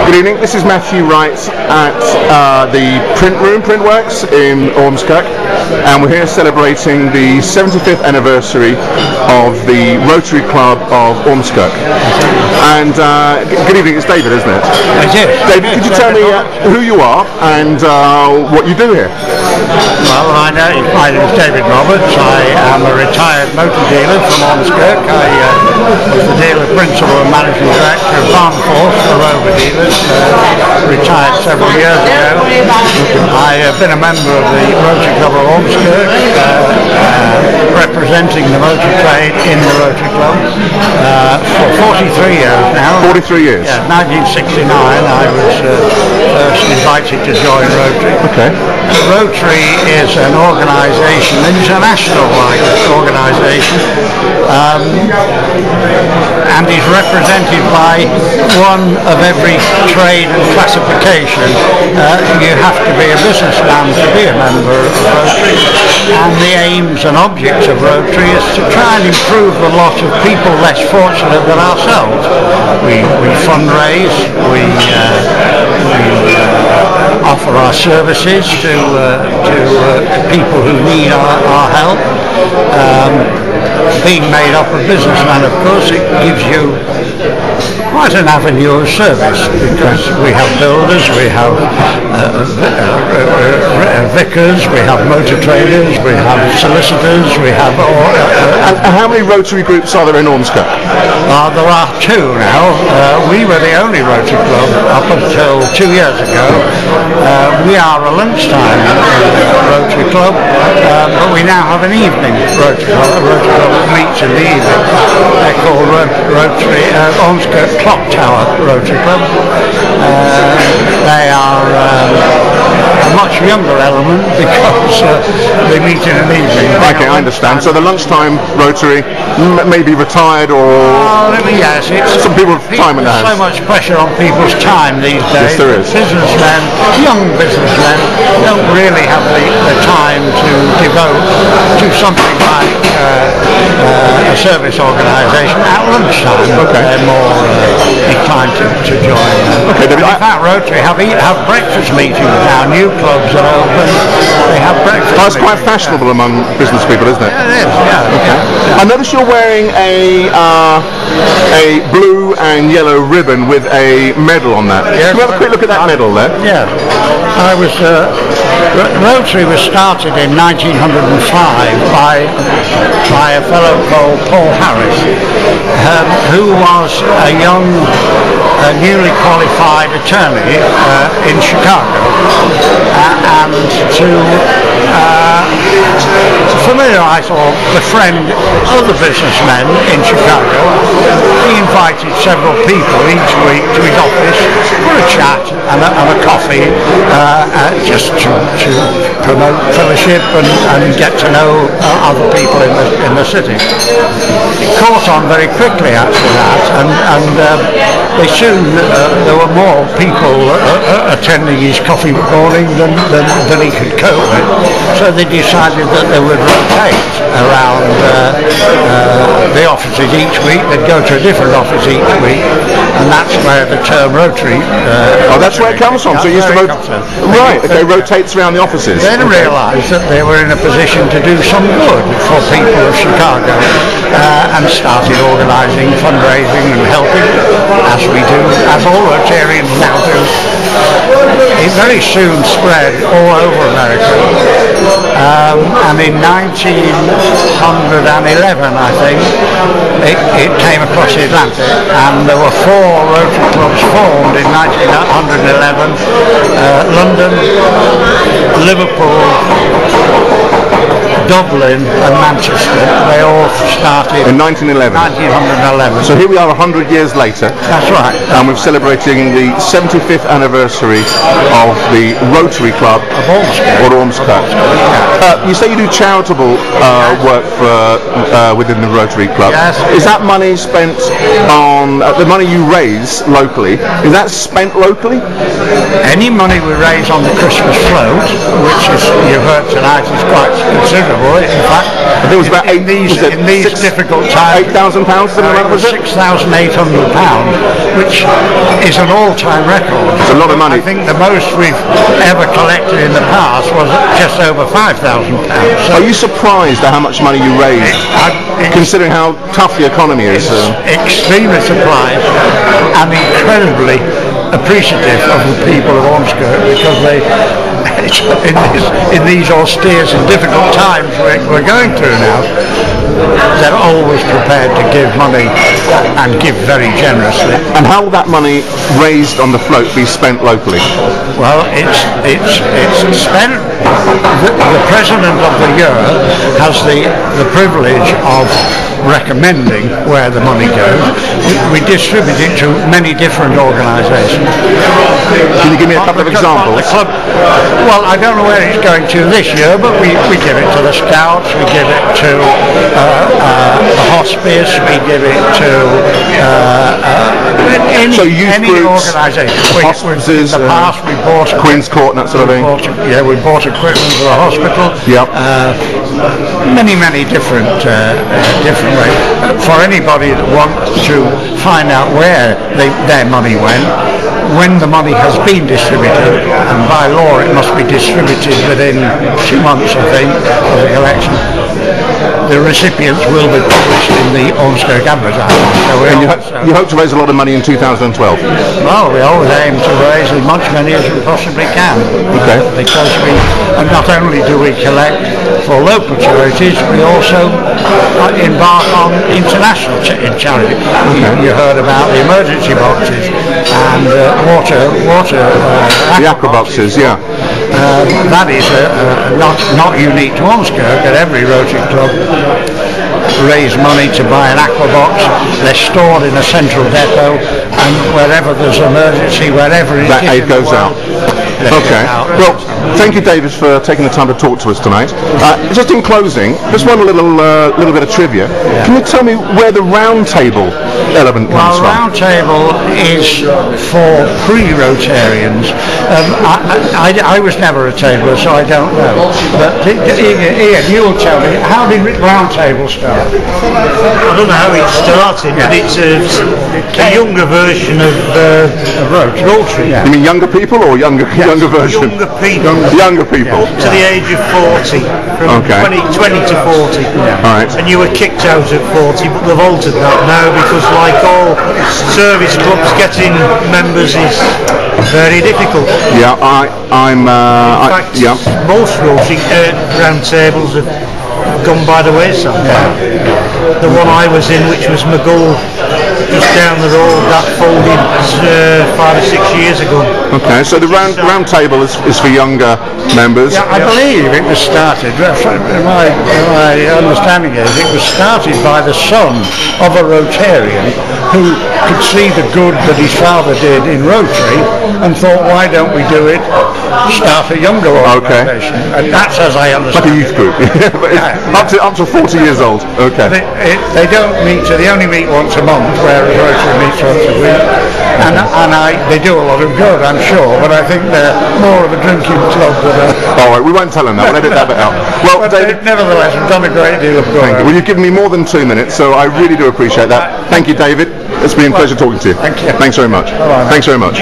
Good evening, this is Matthew Wright at the Printworks in Ormskirk, and we're here celebrating the 75th anniversary of the Rotary Club of Ormskirk. And good evening, it's David, isn't it? It is. David, could you tell me who you are and what you do here? Well, my name is David Roberts. I am a retired motor dealer from Ormskirk. I was the dealer principal and managing director of Farm Force for Rover Dealers. Retired several years ago. I have been a member of the Rotary Club of Ormskirk, representing the motor trade in the Rotary Club for 43 years now. 43 years? Yeah, 1969 I was first invited to join Rotary. Okay. Rotary is an organisation, an international organisation, and is represented by one of every trade and classification. You have to be a businessman to be a member of Rotary, and the aims and objects of Rotary is to try and improve the lot of people less fortunate than ourselves. We fundraise, we offer our services to people who need our help. Being made up of businessmen, of course, it gives you quite an avenue of service, because we have builders, we have vicars, we have motor traders, we have solicitors, we have... And how many Rotary groups are there in Ormskirk? There are two now. We were the only Rotary Club up until 2 years ago. We are a lunchtime Rotary Club, but we now have an evening Rotary Club. A Rotary Club that meets in the evening. They're called Ormskirk Clock Tower Rotary Club. They are a much younger element because they meet in an evening. Okay, I understand. So the lunchtime Rotary may be retired or... yes, it's... Some people have time in the house. There's so much pressure on people's time these days. Yes, there is. Businessmen, young businessmen, don't really have the time to devote to something like a service organisation at lunchtime. Okay. They're more inclined to join. Okay, David, in fact, Rotary have breakfast meetings now. New clubs are open. They have breakfast. That's quite fashionable among business people, isn't it? Yeah, it is. Yeah. Okay. Yeah. I notice you're wearing a blue and yellow ribbon with a medal on that. Yes. Can we have a quick look at that medal there? Yeah. Rotary was started in 1905 by a fellow called Paul Harris, who was a young, newly qualified attorney in Chicago, and to familiarise or befriend other businessmen in Chicago, he invited several people each week to his office for a chat and a coffee, just to promote fellowship and get to know other people in the city. It caught on very quickly after that, and they soon there were more people attending his coffee morning than he could cope with. So they decided that they would rotate around the offices each week. They'd go to a different office each week, and that's where the term Rotary. That's where it comes from. So you used to right. Okay, rotates around the offices. Then realised that they were in a position to do some good for people of Chicago, and started organising, fundraising, and helping, as we do, as all Rotarians now do. It very soon spread all over America, and in 1911, I think, it came across the Atlantic, and there were 4 Rotary clubs formed in 1911, London, Liverpool, Dublin and Manchester. They all started in 1911. So here we are 100 years later. That's right. And we're celebrating the 75th anniversary of the Rotary Club of Ormskirk. You say you do charitable work within the Rotary Club. Yes. Is that money spent on the money you raise locally? Is that spent locally? Any money we raise on the Christmas float, which is, you heard tonight, is quite considerable. considerable. In fact, There was about in these difficult times, £8,000, something like that, was it? £6,800, which is an all-time record. It's a lot of money. I think the most we've ever collected in the past was just over £5,000. So Are you surprised at how much money you raised, considering how tough the economy is? Extremely surprised and incredibly appreciative of the people of Ormskirk, because they, in these austere and difficult times we're going through now, they're always prepared to give money and give very generously. And how will that money raised on the float be spent locally? Well, it's spent. The president of the year has the privilege of recommending where the money goes. We distribute it to many different organisations. Can you give me a couple of examples? The club, well, I don't know where it's going to this year, but we give it to the Scouts, we give it to the hospice, we give it to any organisation. Hospices, in the past we bought Queen's Court and that sort of thing. We bought equipment for the hospital. Yep. Many different ways. For anybody that wants to find out where their money went, when the money has been distributed, and by law it must be distributed within 2 months, I think, of the election, the recipients will be published in the Ormskirk Advertiser. So you hope to raise a lot of money in 2012? Well, we always aim to raise as much money as we possibly can. Okay. Because not only do we collect for local charities, we also embark on international charity. You heard about the emergency boxes and water the aqua boxes, yeah. That is not unique to Ormskirk. At every Rotary Club raise money to buy an aqua box. They're stored in a central depot, and wherever there's an emergency, wherever it that aid goes out. Okay. Well, thank you, David, for taking the time to talk to us tonight. Just in closing, just one little bit of trivia. Yeah. Can you tell me where the round table element comes from? Well, round table is for pre-Rotarians. I was never a tabler, so I don't know. But Ian, you will tell me, how did round table start? I don't know how it started, but it's a younger version of Rotary. Yeah. You mean younger people or younger version? Younger people. Up to the age of 40, from 20 to 40. Yeah. All right. And you were kicked out at 40, but they've altered that now, because like all service clubs, getting members is very difficult. Yeah, most Rotary round tables have gone by the wayside. The one I was in, which was McGull, just down the road, that folded 5 or 6 years ago. Okay, so the round table is for younger members. Yeah, I believe it was started, my understanding is, it was started by the son of a Rotarian who could see the good that his father did in Rotary and thought, why don't we do it, start a younger organisation. And that's as I understand. Like a youth group. Up to 40 years old. Okay. They don't meet, so they only meet once a month, whereas Rotary meets once a week. And they do a lot of good, I'm sure, but I think they're more of a drinking club than a... All right, we won't tell them that. We'll edit that bit out. Well, but David, nevertheless, we've done a great deal of good. Thank you. Well, you've given me more than 2 minutes, so I really do appreciate that. Thank you, David. It's been a pleasure talking to you. Thank you. Thanks very much. Bye-bye. Thanks very much.